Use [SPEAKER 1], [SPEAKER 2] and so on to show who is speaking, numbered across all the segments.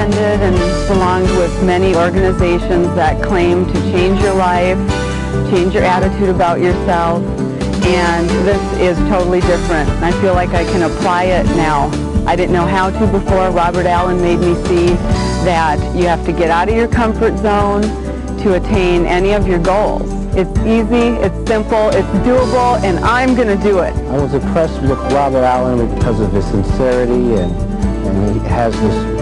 [SPEAKER 1] attended and belonged with many organizations that claim to change your life, change your attitude about yourself, and this is totally different. I feel like I can apply it now. I didn't know how to before. Robert Allen made me see that you have to get out of your comfort zone to attain any of your goals. It's easy, it's simple, it's doable, and I'm going to do it.
[SPEAKER 2] I was impressed with Robert Allen because of his sincerity, and he has this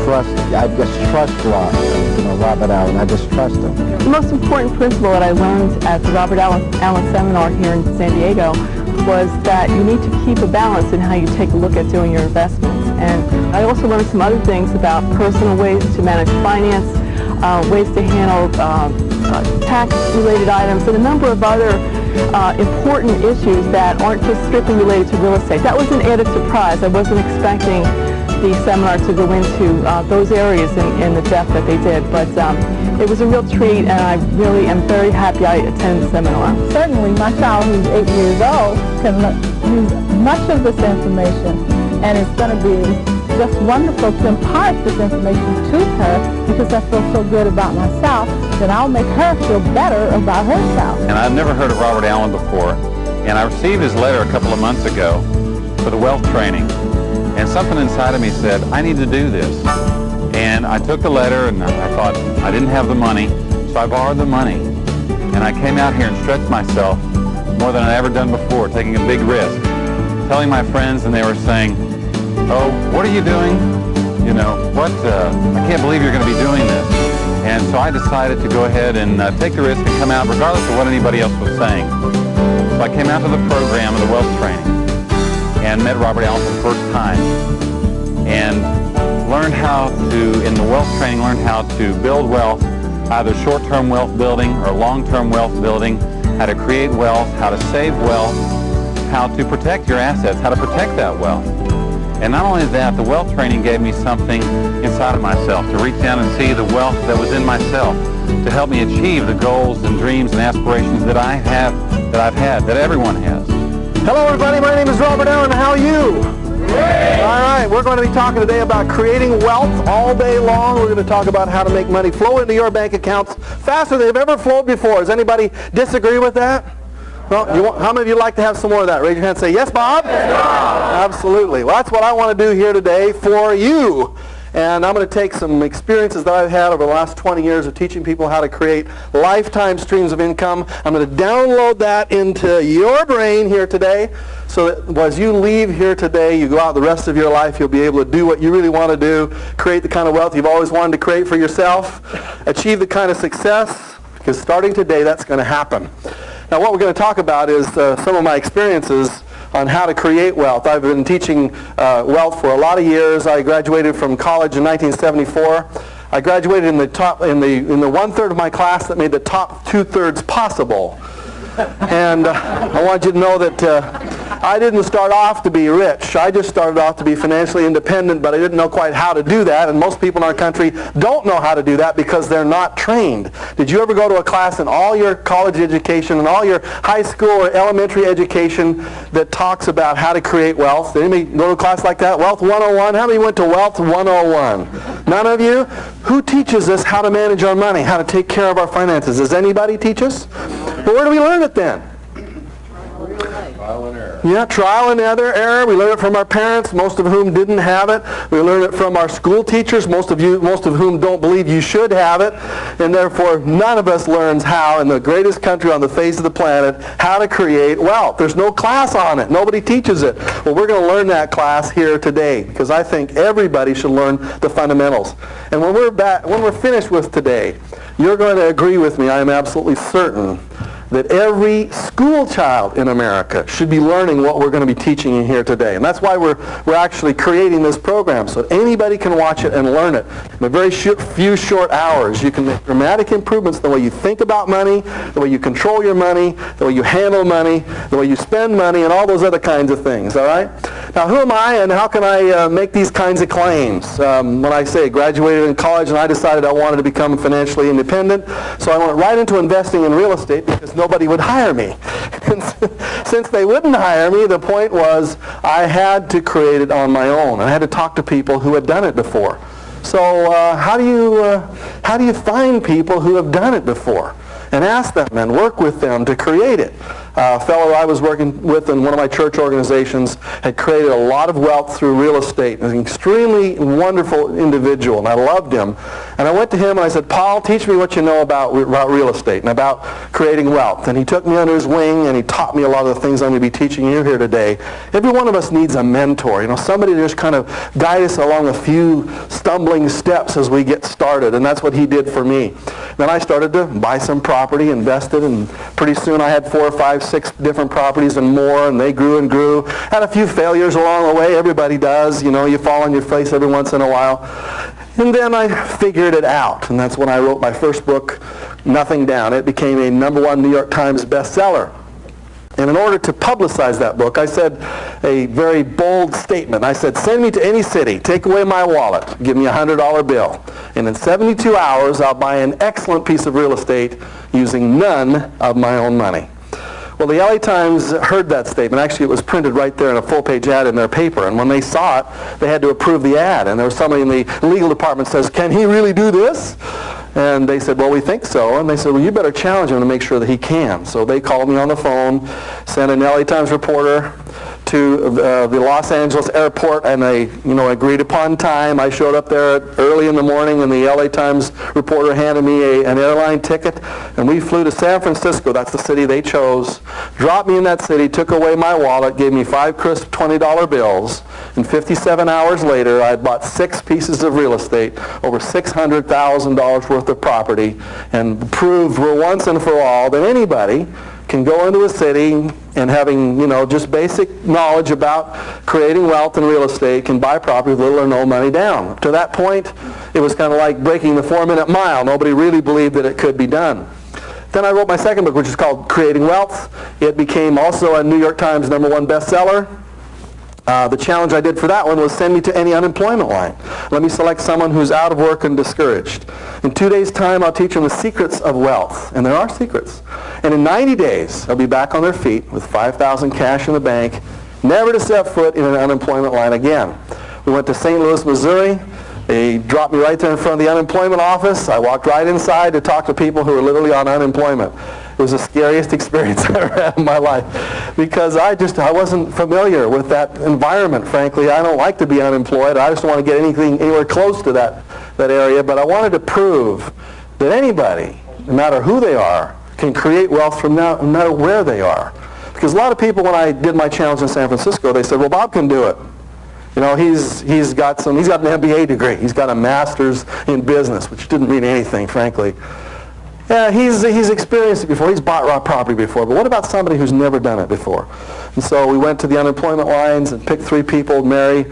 [SPEAKER 2] trust. I just trust Robert Allen. I just trust him.
[SPEAKER 3] The most important principle that I learned at the Robert Allen seminar here in San Diego was that you need to keep a balance in how you take a look at doing your investments. And I also learned some other things about personal ways to manage finance, ways to handle tax-related items, and a number of other important issues that aren't just strictly related to real estate. That was an added surprise. I wasn't expecting the seminar to go into those areas in the depth that they did, but it was a real treat, and I really am very happy I attended the seminar.
[SPEAKER 4] Certainly, my child, who's 8 years old, can use much of this information, and it's going to be just wonderful to impart this information to her, because I feel so good about myself that I'll make her feel better about herself.
[SPEAKER 5] And I've never heard of Robert Allen before, and I received his letter a couple of months ago for the wealth training, and something inside of me said, I need to do this. And I took the letter, and I thought I didn't have the money, so I borrowed the money. And I came out here and stretched myself more than I'd ever done before, taking a big risk, telling my friends, and they were saying, oh, what are you doing? You know, what? I can't believe you're going to be doing this. And so I decided to go ahead and take the risk and come out regardless of what anybody else was saying. So I came out to the program of the wealth training and met Robert Allen for the first time, and learned how to, in the wealth training, learned how to build wealth, either short-term wealth building or long-term wealth building, how to create wealth, how to save wealth, how to protect your assets, how to protect that wealth. And not only that, the wealth training gave me something inside of myself to reach down and see the wealth that was in myself, to help me achieve the goals and dreams and aspirations that I have, that I've had, that everyone has.
[SPEAKER 6] Hello everybody, my name is Robert Allen. How are you? Great. All right, we're going to be talking today about creating wealth all day long. We're going to talk about how to make money flow into your bank accounts faster than they've ever flowed before. Does anybody disagree with that? Well, how many of you like to have some more of that? Raise your hand and say, yes, Bob? Yes, Bob. Absolutely. Well, that's what I want to do here today for you. And I'm going to take some experiences that I've had over the last 20 years of teaching people how to create lifetime streams of income. I'm going to download that into your brain here today, so that as you leave here today, you go out the rest of your life, you'll be able to do what you really want to do, create the kind of wealth you've always wanted to create for yourself, achieve the kind of success, because starting today, that's going to happen. Now, what we're going to talk about is some of my experiences on how to create wealth. I've been teaching wealth for a lot of years. I graduated from college in 1974. I graduated in the 1/3 of my class that made the top 2/3 possible. And I want you to know that I didn't start off to be rich. I just started off to be financially independent, but I didn't know quite how to do that. And most people in our country don't know how to do that because they're not trained. Did you ever go to a class in all your college education and all your high school or elementary education that talks about how to create wealth? Did anybody go to a class like that? Wealth 101? How many went to Wealth 101? None of you? Who teaches us how to manage our money, how to take care of our finances? Does anybody teach us? Well, where do we learn it then?
[SPEAKER 2] Trial and error.
[SPEAKER 6] Yeah, trial and error. We learn it from our parents, most of whom didn't have it. We learn it from our school teachers, most of whom don't believe you should have it. And therefore, none of us learns how, in the greatest country on the face of the planet, how to create wealth. There's no class on it. Nobody teaches it. Well, we're going to learn that class here today, because I think everybody should learn the fundamentals. And when we're finished with today, you're going to agree with me, I am absolutely certain, that every school child in America should be learning what we're going to be teaching you here today. And that's why we're actually creating this program, so that anybody can watch it and learn it. In a very few short hours, you can make dramatic improvements in the way you think about money, the way you control your money, the way you handle money, the way you spend money, and all those other kinds of things, all right? Now, who am I, and how can I make these kinds of claims? When I say graduated in college and I decided I wanted to become financially independent, so I went right into investing in real estate because nobody would hire me. Since they wouldn't hire me, the point was I had to create it on my own. I had to talk to people who had done it before. So how do you find people who have done it before? And ask them and work with them to create it. A fellow I was working with in one of my church organizations had created a lot of wealth through real estate. An extremely wonderful individual, and I loved him. And I went to him and I said, Paul, teach me what you know about real estate and about creating wealth. And he took me under his wing and he taught me a lot of the things I'm going to be teaching you here today. Every one of us needs a mentor, somebody to just kind of guide us along a few stumbling steps as we get started. And that's what he did for me. Then I started to buy some property, invested, and pretty soon I had 4, 5, 6 different properties and more, and they grew and grew. Had a few failures along the way. Everybody does. You fall on your face every once in a while. And then I figured it out, and that's when I wrote my first book, Nothing Down. It became a #1 New York Times bestseller. And in order to publicize that book, I said a very bold statement. I said, send me to any city, take away my wallet, give me a $100 bill, and in 72 hours I'll buy an excellent piece of real estate using none of my own money. Well, the LA Times heard that statement. Actually, it was printed right there in a full-page ad in their paper. And when they saw it, they had to approve the ad. And there was somebody in the legal department says, can he really do this? And they said, well, we think so. And they said, well, you better challenge him to make sure that he can. So they called me on the phone, sent an LA Times reporter to the Los Angeles airport, and they, agreed upon time. I showed up there early in the morning, and the LA Times reporter handed me an airline ticket, and we flew to San Francisco. That's the city they chose. Dropped me in that city, took away my wallet, gave me 5 crisp $20 bills, and 57 hours later, I had bought 6 pieces of real estate, over $600,000 worth of property, and proved once and for all that anybody can go into a city and having, just basic knowledge about creating wealth in real estate can buy property with little or no money down. To that point, it was kind of like breaking the 4-minute mile. Nobody really believed that it could be done. Then I wrote my second book, which is called Creating Wealth. It became also a New York Times #1 bestseller. The challenge I did for that one was send me to any unemployment line. Let me select someone who's out of work and discouraged. In 2 days' time, I'll teach them the secrets of wealth. And there are secrets. And in 90 days, they'll be back on their feet with $5,000 cash in the bank, never to set foot in an unemployment line again. We went to St. Louis, Missouri. They dropped me right there in front of the unemployment office. I walked right inside to talk to people who were literally on unemployment. It was the scariest experience I ever had in my life because I wasn't familiar with that environment, frankly. I don't like to be unemployed. I just don't want to get anywhere close to that area. But I wanted to prove that anybody, no matter who they are, can create wealth from no matter where they are. Because a lot of people, when I did my challenge in San Francisco, they said, well, Bob can do it. He's got an MBA degree. He's got a master's in business, which didn't mean anything, frankly. Yeah, he's experienced it before. He's bought raw property before. But what about somebody who's never done it before? And so we went to the unemployment lines and picked 3 people, Mary,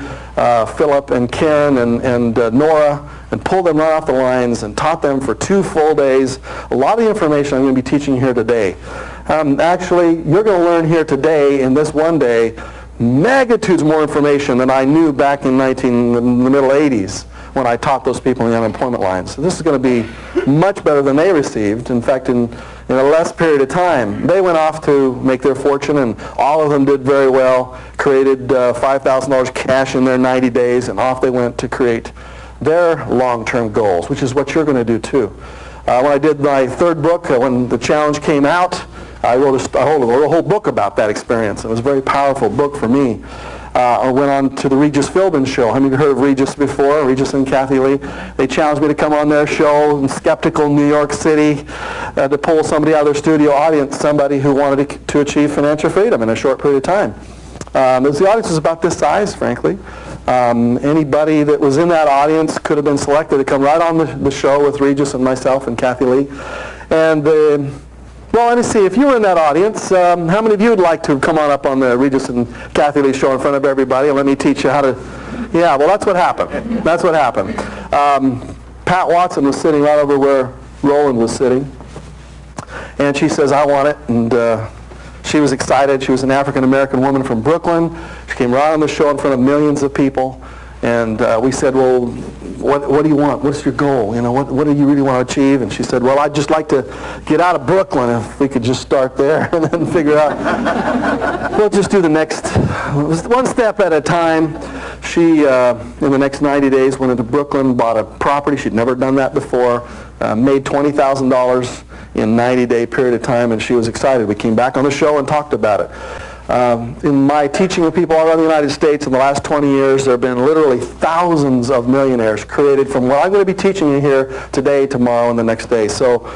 [SPEAKER 6] Philip, and Karen, and Nora, and pulled them right off the lines and taught them for 2 full days. A lot of the information I'm going to be teaching here today. Actually, you're going to learn here today in this one day magnitudes more information than I knew back in the middle 80s when I taught those people in the unemployment lines. So this is going to be much better than they received. In fact, in a less period of time, they went off to make their fortune, and all of them did very well, created $5,000 cash in their 90 days, and off they went to create their long-term goals, which is what you're going to do too. When I did my 3rd book, when the challenge came out, I wrote a whole book about that experience. It was a very powerful book for me. I went on to the Regis Philbin show. How many of you heard of Regis before? Regis and Kathy Lee. They challenged me to come on their show in skeptical New York City to pull somebody out of their studio audience, somebody who wanted to achieve financial freedom in a short period of time. The audience was about this size, frankly. Anybody that was in that audience could have been selected to come right on the show with Regis and myself and Kathy Lee. And well, let me see. If you were in that audience, how many of you would like to come on up on the Regis and Kathy Lee show in front of everybody and let me teach you how to... Yeah, well, that's what happened. That's what happened. Pat Watson was sitting right over where Roland was sitting. And she says, I want it. And she was excited. She was an African-American woman from Brooklyn. She came right on the show in front of millions of people. And we said, well, what do you want? What's your goal? What do you really want to achieve? And she said, well, I'd just like to get out of Brooklyn if we could just start there and then figure out. We'll just do the next, one step at a time. She, in the next 90 days, went into Brooklyn, bought a property. She'd never done that before, made $20,000 in a 90-day period of time, and she was excited. We came back on the show and talked about it. In my teaching with people all around the United States in the last 20 years, there have been literally thousands of millionaires created from what I'm going to be teaching you here today, tomorrow, and the next day. So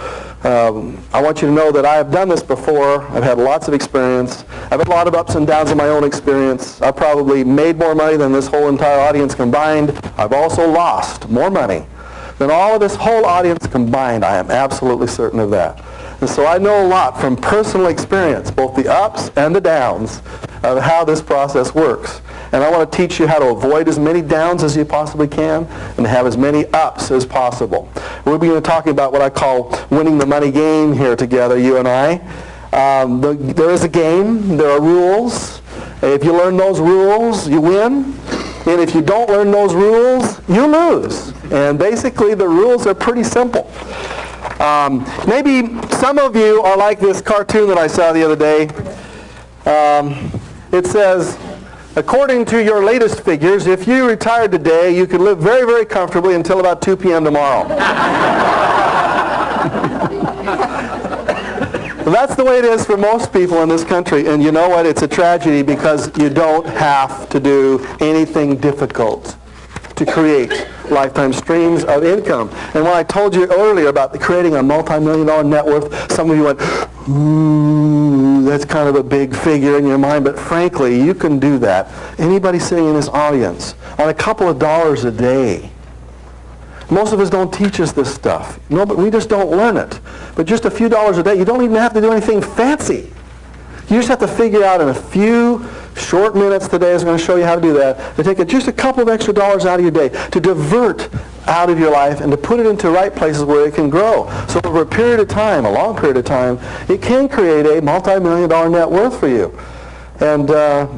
[SPEAKER 6] I want you to know that I have done this before. I've had lots of experience. I've had a lot of ups and downs in my own experience. I've probably made more money than this whole entire audience combined. I've also lost more money than all of this whole audience combined. I am absolutely certain of that. And so I know a lot from personal experience, both the ups and the downs, of how this process works. And I want to teach you how to avoid as many downs as you possibly can and have as many ups as possible. We'll be talking about what I call winning the money game here together, you and I. There is a game. There are rules. If you learn those rules, you win. And if you don't learn those rules, you lose. And basically, the rules are pretty simple. Maybe some of you are like this cartoon that I saw the other day. It says, according to your latest figures, if you retired today, you could live very, very comfortably until about 2 p.m. tomorrow. That's the way it is for most people in this country. And you know what? It's a tragedy because you don't have to do anything difficult to create lifetime streams of income. And when I told you earlier about creating a multi-million-dollar net worth, some of you went, ooh, that's kind of a big figure in your mind. But frankly, you can do that. Anybody sitting in this audience on a couple of dollars a day. Most of us don't teach us this stuff. No, but we just don't learn it. But just a few dollars a day, you don't even have to do anything fancy. You just have to figure out in a few short minutes today, I'm going to show you how to do that, to take just a couple of extra dollars out of your day, to divert out of your life and to put it into right places where it can grow. So over a period of time, a long period of time, it can create a multi-million-dollar net worth for you. And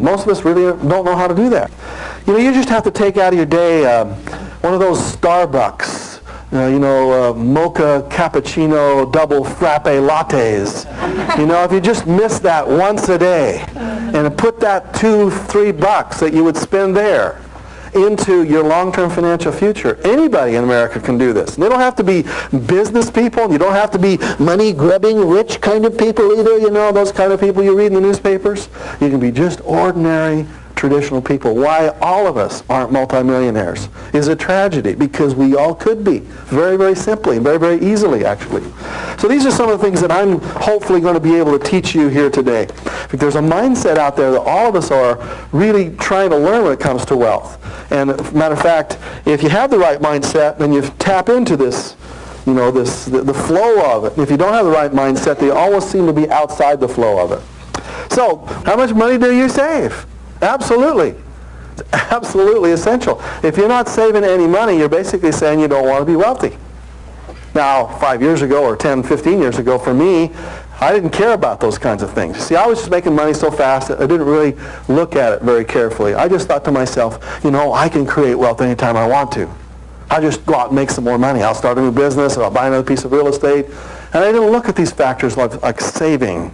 [SPEAKER 6] most of us really don't know how to do that. You know, you just have to take out of your day one of those Starbucks, mocha cappuccino double frappe lattes. You know, if you just miss that once a day and put that $2-3 that you would spend there into your long-term financial future. Anybody in America can do this. And they don't have to be business people. You don't have to be money-grubbing, rich kind of people either, you know, those kind of people you read in the newspapers. You can be just ordinary, traditional people. Why all of us aren't multimillionaires is a tragedy, because we all could be, very, very simply, very, very easily, actually. So these are some of the things that I'm hopefully going to be able to teach you here today. There's a mindset out there that all of us are really trying to learn when it comes to wealth. And matter of fact, if you have the right mindset, then you tap into this, you know, the flow of it. And if you don't have the right mindset, they always seem to be outside the flow of it. So, how much money do you save? Absolutely. It's absolutely essential. If you're not saving any money, you're basically saying you don't want to be wealthy. Now, 5 years ago or 10, 15 years ago, for me, I didn't care about those kinds of things. See, I was just making money so fast that I didn't really look at it very carefully. I just thought to myself, you know, I can create wealth anytime I want to. I'll just go out and make some more money. I'll start a new business, or I'll buy another piece of real estate. And I didn't look at these factors like saving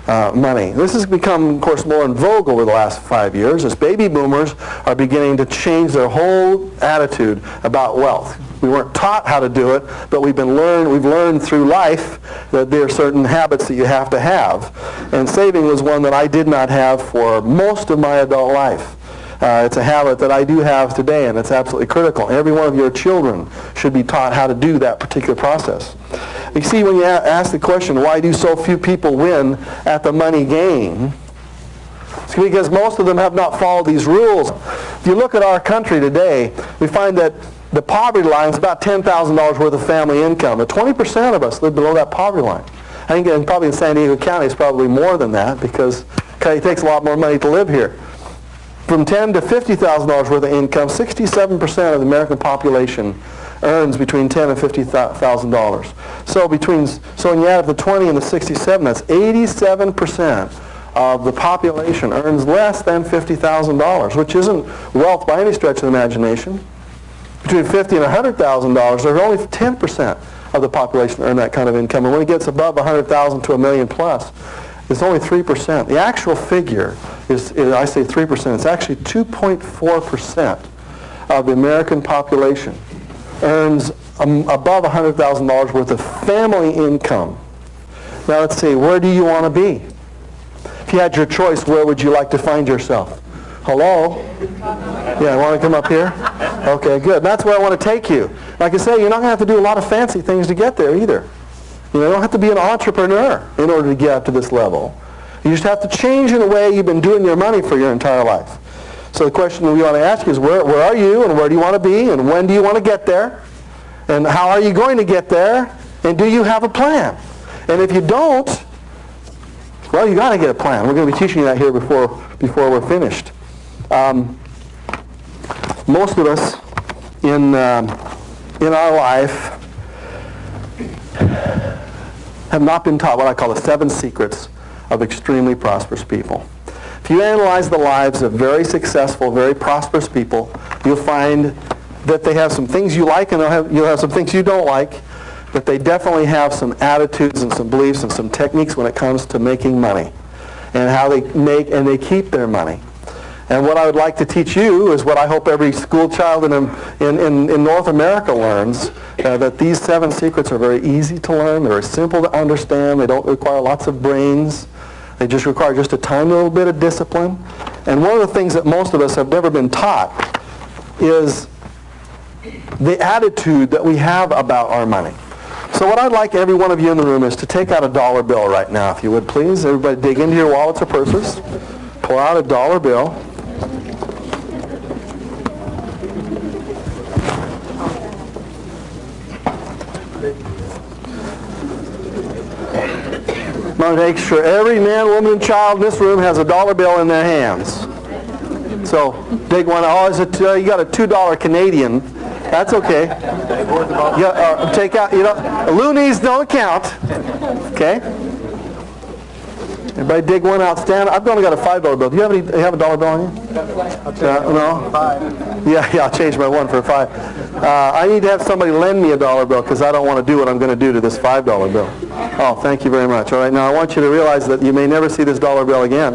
[SPEAKER 6] money. This has become, of course, more in vogue over the last 5 years as baby boomers are beginning to change their whole attitude about wealth. We weren't taught how to do it, but we've learned through life that there are certain habits that you have to have. And saving was one that I did not have for most of my adult life. It's a habit that I do have today, and it's absolutely critical. Every one of your children should be taught how to do that particular process. You see, when you ask the question, why do so few people win at the money game? It's because most of them have not followed these rules. If you look at our country today, we find that the poverty line is about $10,000 worth of family income. But 20% of us live below that poverty line. I think probably in San Diego County it's probably more than that, because it takes a lot more money to live here. From $10,000 to $50,000 worth of income, 67% of the American population earns between $10,000 and $50,000. So when you add up the 20 and the 67, that's 87% of the population earns less than $50,000, which isn't wealth by any stretch of the imagination. Between $50,000 and $100,000, there's only 10% of the population earn that kind of income. And when it gets above $100,000 to $1 million plus, it's only 3%. The actual figure I say 3%, it's actually 2.4% of the American population earns above $100,000 worth of family income. Now let's see, where do you want to be? If you had your choice, where would you like to find yourself? Hello? Yeah, want to come up here? Okay, good. That's where I want to take you. Like I say, you're not going to have to do a lot of fancy things to get there either. You don't have to be an entrepreneur in order to get up to this level. You just have to change in the way you've been doing your money for your entire life. So the question we want to ask you is, where are you, and where do you want to be, and when do you want to get there? And how are you going to get there? And do you have a plan? And if you don't, well, you got to get a plan. We're going to be teaching you that here before we're finished. Most of us in our life have not been taught what I call the 7 secrets of extremely prosperous people. If you analyze the lives of very successful, very prosperous people, you'll find that they have some things you like and you'll have some things you don't like, but they definitely have some attitudes and some beliefs and some techniques when it comes to making money and how they make and they keep their money. And what I would like to teach you is what I hope every school child in North America learns, that these 7 secrets are very easy to learn, they're very simple to understand, they don't require lots of brains, they just require just a tiny little bit of discipline. And one of the things that most of us have never been taught is the attitude that we have about our money. So what I'd like every one of you in the room is to take out a dollar bill right now, if you would please. Everybody dig into your wallets or purses. Pull out a dollar bill. I'm going to make sure every man, woman, and child in this room has a dollar bill in their hands. So dig one. Oh, you got a $2 Canadian. That's okay. Take out, loonies don't count. Okay? Everybody dig one out. Stand. I've only got a $5 bill. Do you have a dollar bill on you? No? Yeah, I'll change my 1 for a 5. I need to have somebody lend me a dollar bill because I don't want to do what I'm going to do to this $5 bill. Oh, thank you very much. All right, now I want you to realize that you may never see this dollar bill again.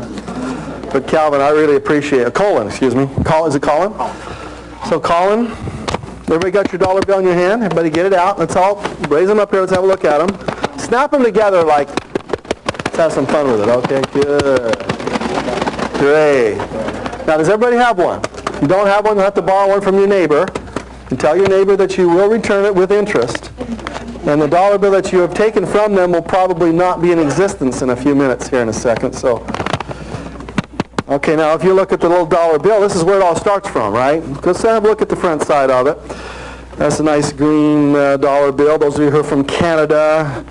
[SPEAKER 6] But Calvin, I really appreciate it. Colin, excuse me. Is it Colin? So Colin, everybody got your dollar bill in your hand? Everybody get it out. Let's all raise them up here. Let's have a look at them. Snap them together like, let's have some fun with it. Okay, good. Great. Now, does everybody have one? If you don't have one, you'll have to borrow one from your neighbor. And tell your neighbor that you will return it with interest. And the dollar bill that you have taken from them will probably not be in existence in a few minutes here in a second. So, okay, now if you look at the little dollar bill, this is where it all starts from, right? Let's have a look at the front side of it. That's a nice green dollar bill. Those of you who are from Canada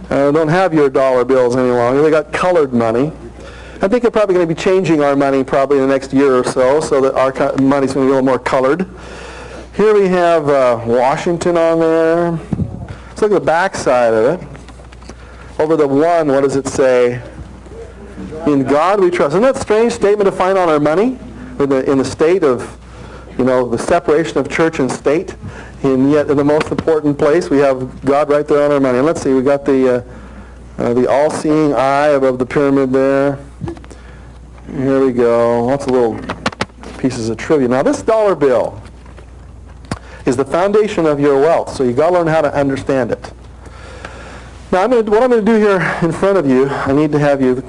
[SPEAKER 6] don't have your dollar bills any longer. They got colored money. I think they're probably going to be changing our money probably in the next year or so that our money's going to be a little more colored. Here we have Washington on there. Let's look at the back side of it. Over the 1, what does it say? In God we trust. Isn't that a strange statement to find on our money? In the state of, the separation of church and state. And yet in the most important place we have God right there on our money. And let's see, we got the all-seeing eye above the pyramid there. Here we go. Lots of little pieces of trivia. Now this dollar bill is the foundation of your wealth, so you got to learn how to understand it. Now what I'm going to do here in front of you, I need to have you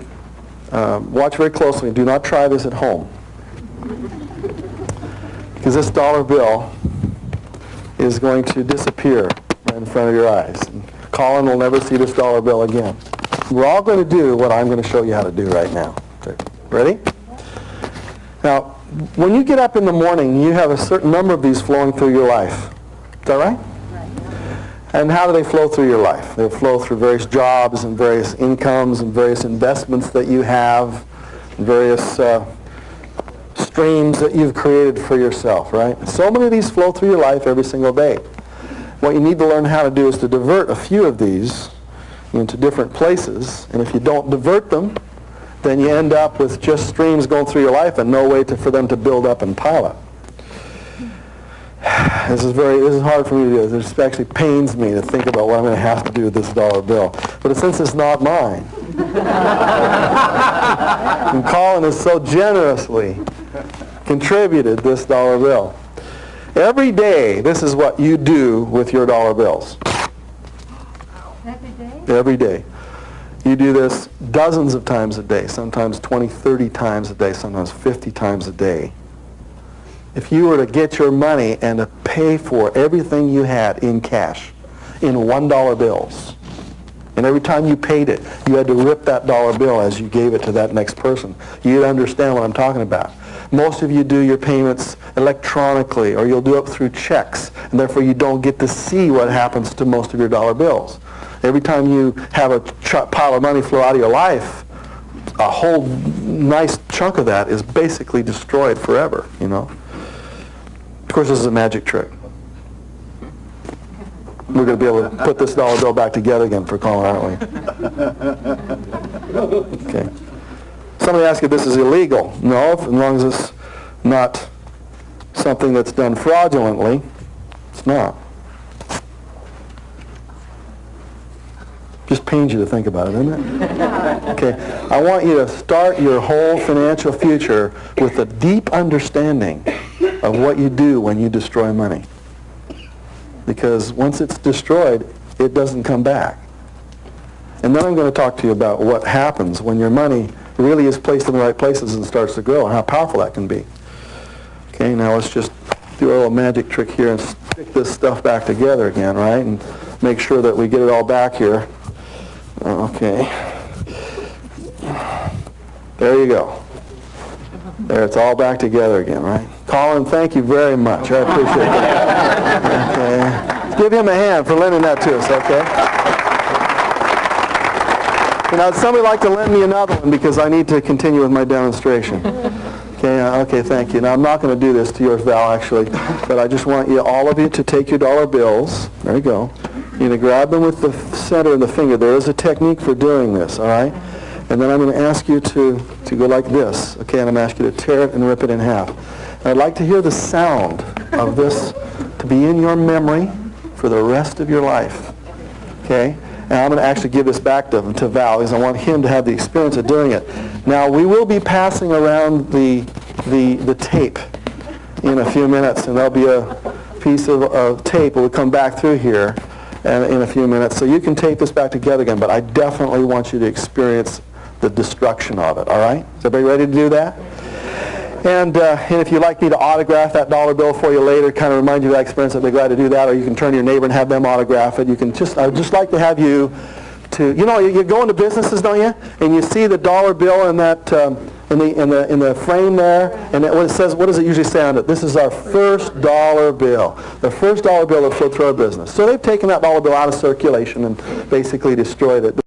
[SPEAKER 6] watch very closely. Do not try this at home, because this dollar bill is going to disappear right in front of your eyes. And Colin will never see this dollar bill again. We're all going to do what I'm going to show you how to do right now. Okay. Ready? Now, when you get up in the morning, you have a certain number of these flowing through your life. Is that right? Right. And how do they flow through your life? They flow through various jobs and various incomes and various investments that you have, and various streams that you've created for yourself, right? So many of these flow through your life every single day. What you need to learn how to do is to divert a few of these into different places, and if you don't divert them, then you end up with just streams going through your life and no way for them to build up and pile up. This is hard for me to do. This actually pains me to think about what I'm going to have to do with this dollar bill. But since it's not mine, And Colin has so generously contributed this dollar bill. Every day, this is what you do with your dollar bills.
[SPEAKER 7] Every day?
[SPEAKER 6] Every day. You do this dozens of times a day, sometimes 20, 30 times a day, sometimes 50 times a day. If you were to get your money and to pay for everything you had in cash, in $1 bills, and every time you paid it, you had to rip that dollar bill as you gave it to that next person, you'd understand what I'm talking about. Most of you do your payments electronically, or you'll do it through checks, and therefore you don't get to see what happens to most of your dollar bills. Every time you have a pile of money flow out of your life, a whole nice chunk of that is basically destroyed forever, you know. Of course, this is a magic trick. We're going to be able to put this dollar bill back together again for Colin, aren't we? Okay. Somebody asked if this is illegal. No, as long as it's not something that's done fraudulently, it's not. Just pains you to think about it, doesn't it? Okay. I want you to start your whole financial future with a deep understanding of what you do when you destroy money. Because once it's destroyed, it doesn't come back. And then I'm going to talk to you about what happens when your money really is placed in the right places and starts to grow, and how powerful that can be. Okay, now let's just do a little magic trick here and stick this stuff back together again, right? And make sure that we get it all back here. Okay. There you go. There, it's all back together again, right? Colin, thank you very much. I appreciate it. Okay. Give him a hand for lending that to us, okay? Now, would somebody like to lend me another one because I need to continue with my demonstration? Okay, thank you. Now, I'm not going to do this to yours, Val, actually, but I just want you, all of you, to take your dollar bills. There you go. You're going to grab them with the center of the finger. There is a technique for doing this, all right? And then I'm going to ask you to go like this, okay? And I'm going to ask you to tear it and rip it in half. And I'd like to hear the sound of this to be in your memory for the rest of your life, okay? And I'm going to actually give this back to Val because I want him to have the experience of doing it. Now, we will be passing around the tape in a few minutes, and there'll be a piece of tape that will come back through here in a few minutes. So you can tape this back together again, but I definitely want you to experience the destruction of it, all right? Is everybody ready to do that? And if you'd like me to autograph that dollar bill for you later, kind of remind you of that experience, I'd be glad to do that. Or you can turn to your neighbor and have them autograph it. You can I'd just like to have you to, you know, you go into businesses, don't you? And you see the dollar bill in that in the frame there, and what it says, what does it usually say on it? This is our first dollar bill, the first dollar bill that flowed through our business. So they've taken that dollar bill out of circulation and basically destroyed it.